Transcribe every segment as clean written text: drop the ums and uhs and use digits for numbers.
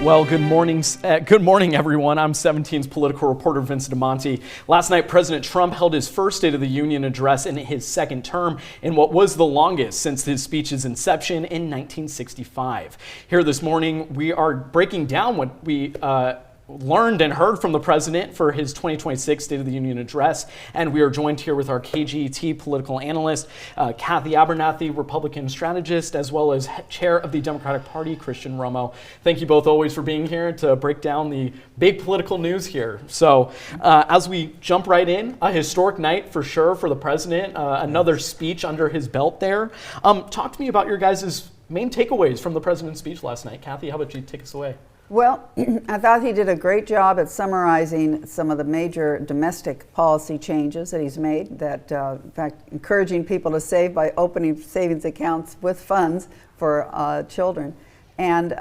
Well, good morning, everyone. I'm 17's political reporter Vincent Amonte. Last night, President Trump held his first State of the Union address in his second term in what was the longest since his speech's inception in 1965. Here this morning, we are breaking down what we learned and heard from the president for his 2026 State of the Union address. And we are joined here with our KGT political analyst, Kathy Abernathy, Republican strategist, as well as chair of the Democratic Party, Christian Romo. Thank you both always for being here to break down the big political news here. So as we jump right in, a historic night for sure for the president, another speech under his belt there. Talk to me about your guys' main takeaways from the president's speech last night. Kathy, how about you take us away? Well, I thought he did a great job at summarizing some of the major domestic policy changes that he's made, that in fact, encouraging people to save by opening savings accounts with funds for children, and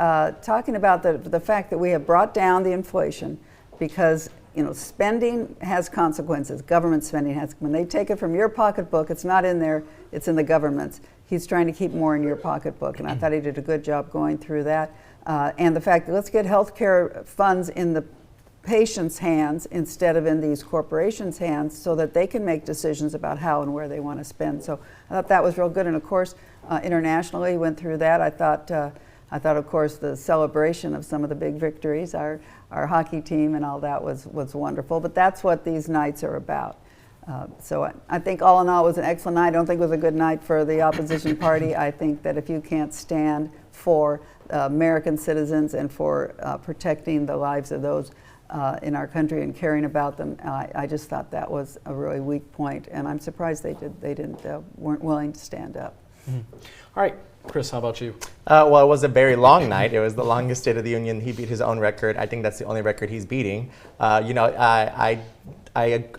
talking about the fact that we have brought down the inflation because spending has consequences. Government spending has, when they take it from your pocketbook, it's not in there, it's in the government's. He's trying to keep more in your pocketbook, and I thought he did a good job going through that. And the fact that let's get health care funds in the patient's hands instead of in these corporations' hands so that they can make decisions about how and where they want to spend. So I thought that was real good. And of course, internationally, went through that. I thought, of course, the celebration of some of the big victories, our hockey team and all that was wonderful. But that's what these nights are about. So I think all in all, it was an excellent night. I don't think it was a good night for the opposition party. I think that if you can't stand for American citizens and for protecting the lives of those in our country and caring about them, I just thought that was a really weak point, and I'm surprised they weren't willing to stand up. Mm-hmm. All right, Chris, how about you? Well, it was a very long night. It was the longest State of the Union. He beat his own record. I think that's the only record he's beating. I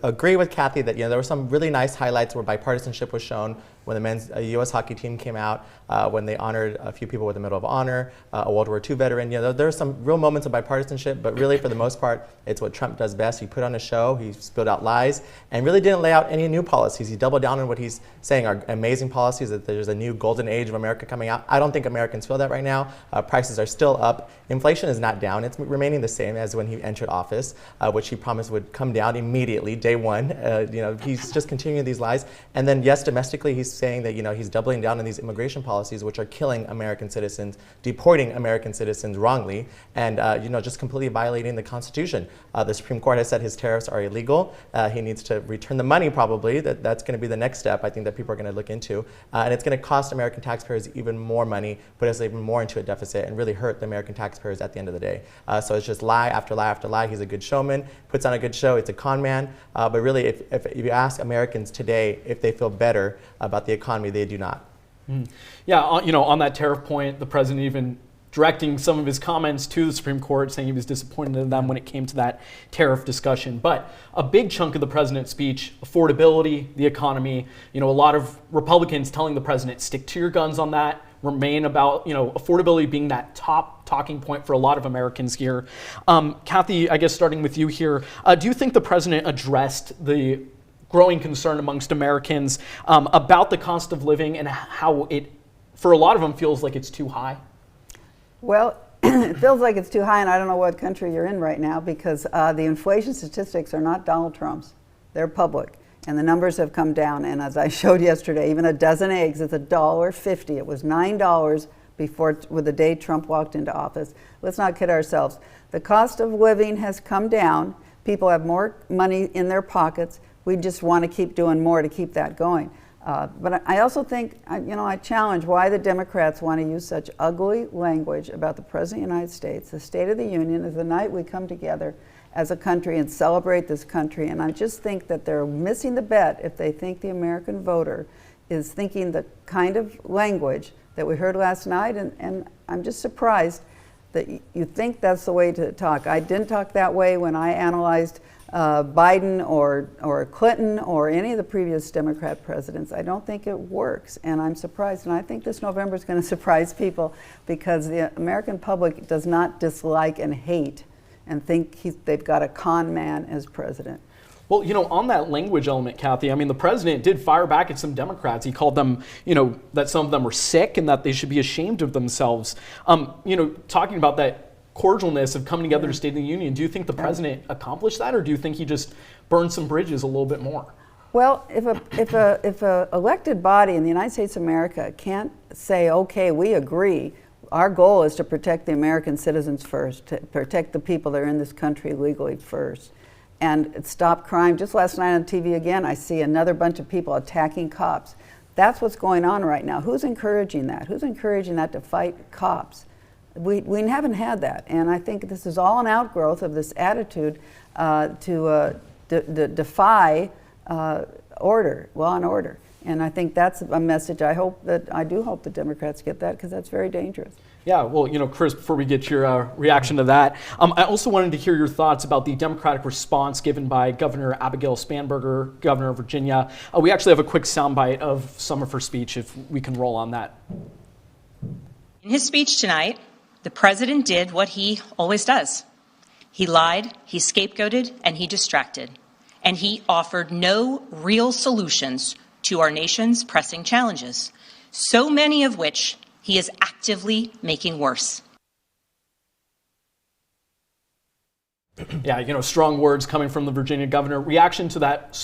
agree with Kathy that there were some really nice highlights where bipartisanship was shown when the men's U.S. hockey team came out, when they honored a few people with the Medal of Honor, a World War II veteran. There are some real moments of bipartisanship, but really for the most part, it's what Trump does best. He put on a show, he spilled out lies, and really didn't lay out any new policies. He doubled down on what he's saying are amazing policies, that there's a new golden age of America coming out. I don't think Americans feel that right now. Prices are still up. Inflation is not down. It's remaining the same as when he entered office, which he promised would come down immediately, day one. He's just continuing these lies. And then, yes, domestically, he's saying that he's doubling down on these immigration policies, which are killing American citizens, deporting American citizens wrongly, and just completely violating the Constitution. The Supreme Court has said his tariffs are illegal. He needs to return the money, probably. That's going to be the next step, I think, that people are going to look into. And it's going to cost American taxpayers even more money, put us even more into a deficit, and really hurt the American taxpayers at the end of the day. So it's just lie after lie after lie. He's a good showman, puts on a good show. It's a con man. But really, if you ask Americans today if they feel better about the economy, they do not. Mm. Yeah, on that tariff point, the president even directing some of his comments to the Supreme Court, saying he was disappointed in them when it came to that tariff discussion. But a big chunk of the president's speech, affordability, the economy, a lot of Republicans telling the president, stick to your guns on that, remain about, affordability being that top talking point for a lot of Americans here. Kathy, I guess starting with you here, do you think the president addressed the growing concern amongst Americans about the cost of living and how it, for a lot of them, feels like it's too high? Well, it feels like it's too high, and I don't know what country you're in right now, because the inflation statistics are not Donald Trump's. They're public, and the numbers have come down. And as I showed yesterday, even a dozen eggs is $1.50. It was $9 before, with the day Trump walked into office. Let's not kid ourselves. The cost of living has come down. People have more money in their pockets. We just want to keep doing more to keep that going. But I also think, I challenge why the Democrats want to use such ugly language about the President of the United States. The State of the Union is the night we come together as a country and celebrate this country. And I just think that they're missing the bet if they think the American voter is thinking the kind of language that we heard last night. And I'm just surprised that you think that's the way to talk. I didn't talk that way when I analyzed Biden or Clinton or any of the previous Democrat presidents. I don't think it works, and I'm surprised. And I think this November is going to surprise people, because the American public does not dislike and hate and think they've got a con man as president. Well, on that language element, Kathy, the president did fire back at some Democrats. He called them, that some of them were sick and that they should be ashamed of themselves. Talking about that cordialness of coming together to State of the Union. Do you think the president accomplished that, or do you think he just burned some bridges a little bit more? Well, if a elected body in the United States of America can't say, okay, we agree, our goal is to protect the American citizens first, to protect the people that are in this country legally first, and stop crime. Just last night on TV again, I see another bunch of people attacking cops. That's what's going on right now. Who's encouraging that? Who's encouraging that to fight cops? We haven't had that, and I think this is all an outgrowth of this attitude to defy order, law and order. And I think that's a message I do hope the Democrats get that, because that's very dangerous. Yeah, well, Chris, before we get your reaction to that, I also wanted to hear your thoughts about the Democratic response given by Governor Abigail Spanberger, Governor of Virginia. We actually have a quick soundbite of some of her speech, if we can roll on that. In his speech tonight, the president did what he always does. He lied, he scapegoated, and he distracted. And he offered no real solutions to our nation's pressing challenges, so many of which he is actively making worse. Yeah, strong words coming from the Virginia governor. Reaction to that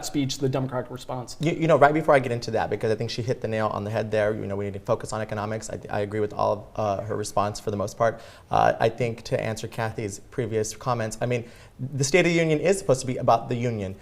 speech, the Democratic response. Right before I get into that, because I think she hit the nail on the head there. We need to focus on economics. I agree with all of her response for the most part. I think to answer Kathy's previous comments, the State of the Union is supposed to be about the union.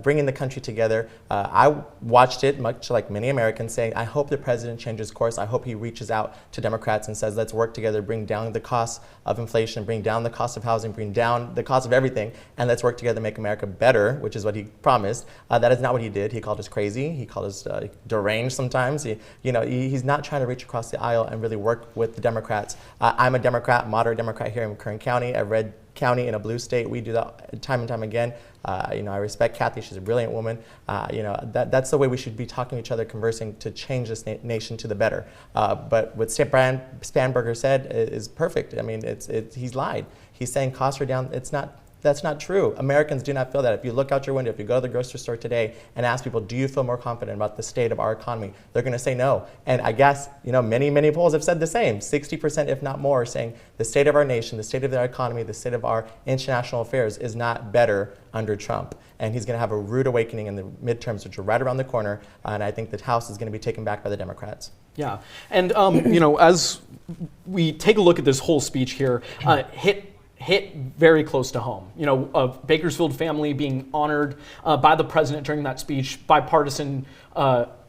Bringing the country together. I watched it, much like many Americans, saying, I hope the president changes course. I hope he reaches out to Democrats and says, let's work together, bring down the cost of inflation, bring down the cost of housing, bring down the cost of everything, and let's work together to make America better, which is what he promised. That is not what he did. He called us crazy. He called us deranged sometimes. He's not trying to reach across the aisle and really work with the Democrats. I'm a Democrat, moderate Democrat here in Kern County, a red county in a blue state. We do that time and time again. I respect Kathy. She's a brilliant woman. That's the way we should be talking to each other, conversing to change this nation to the better. But what Spanberger said is perfect. He's lied. He's saying costs are down. That's not true. Americans do not feel that. If you look out your window, if you go to the grocery store today and ask people, do you feel more confident about the state of our economy? They're going to say no. And I guess, many polls have said the same. 60%, if not more, are saying the state of our nation, the state of our economy, the state of our international affairs is not better under Trump. And he's going to have a rude awakening in the midterms, which are right around the corner. And I think the House is going to be taken back by the Democrats. Yeah. And, as we take a look at this whole speech here, hit very close to home. A Bakersfield family being honored by the president during that speech, bipartisan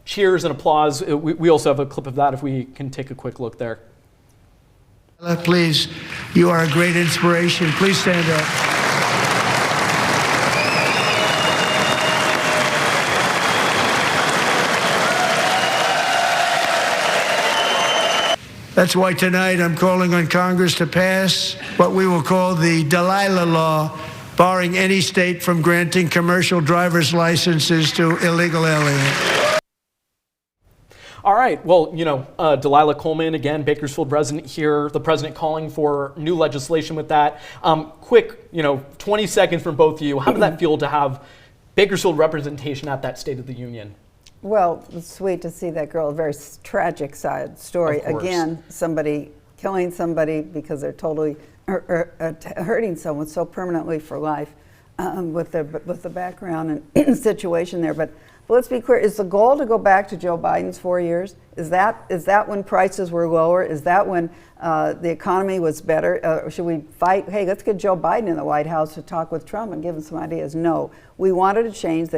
cheers and applause. We also have a clip of that if we can take a quick look there. Please, you are a great inspiration. Please stand up. That's why tonight I'm calling on Congress to pass what we will call the Delilah Law, barring any state from granting commercial driver's licenses to illegal aliens. All right. Well, Delilah Coleman, again, Bakersfield resident here, the president calling for new legislation with that. Quick, 20 seconds from both of you. How did that feel to have Bakersfield representation at that State of the Union? Well, it's sweet to see that girl, a very tragic side story. Again, somebody killing somebody because they're totally hurting someone so permanently for life with the background and situation there. But let's be clear, is the goal to go back to Joe Biden's 4 years? Is that when prices were lower? Is that when the economy was better? Should we fight, hey, let's get Joe Biden in the White House to talk with Trump and give him some ideas? No. We wanted to change.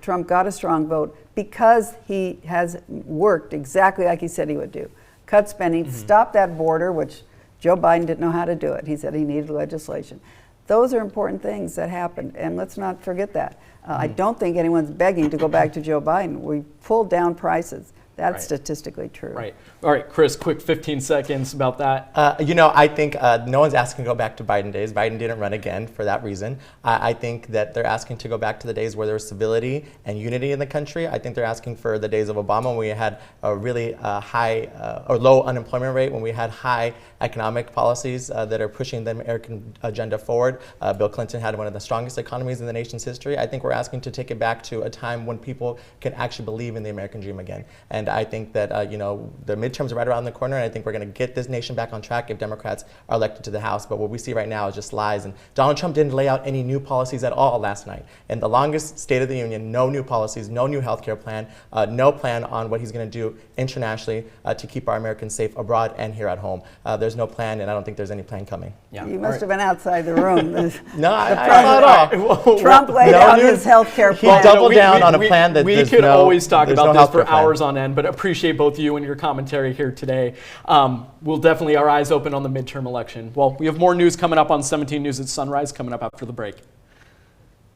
Trump got a strong vote because he has worked exactly like he said he would do. Cut spending, stop that border, which Joe Biden didn't know how to do it. He said he needed legislation. Those are important things that happened, and let's not forget that. I don't think anyone's begging to go back to Joe Biden. We pulled down prices. That's statistically true. Right. All right, Chris, quick 15 seconds about that. I think no one's asking to go back to Biden days. Biden didn't run again for that reason. I think that they're asking to go back to the days where there was civility and unity in the country. I think they're asking for the days of Obama when we had a really high or low unemployment rate, when we had high economic policies that are pushing the American agenda forward. Bill Clinton had one of the strongest economies in the nation's history. I think we're asking to take it back to a time when people can actually believe in the American dream again. And I think that the midterms are right around the corner, and I think we're going to get this nation back on track if Democrats are elected to the House. But what we see right now is just lies. And Donald Trump didn't lay out any new policies at all last night. In the longest State of the Union, no new policies, no new health care plan, no plan on what he's going to do internationally to keep our Americans safe abroad and here at home. There's no plan, and I don't think there's any plan coming. Yeah. You must have been outside the room. No, not at all. Trump laid out his health care plan. He doubled down on a plan that we could always talk about this for plan. hours on end, but appreciate both you and your commentary here today. We'll definitely our eyes open on the midterm election. Well, we have more news coming up on 17 News at Sunrise coming up after the break.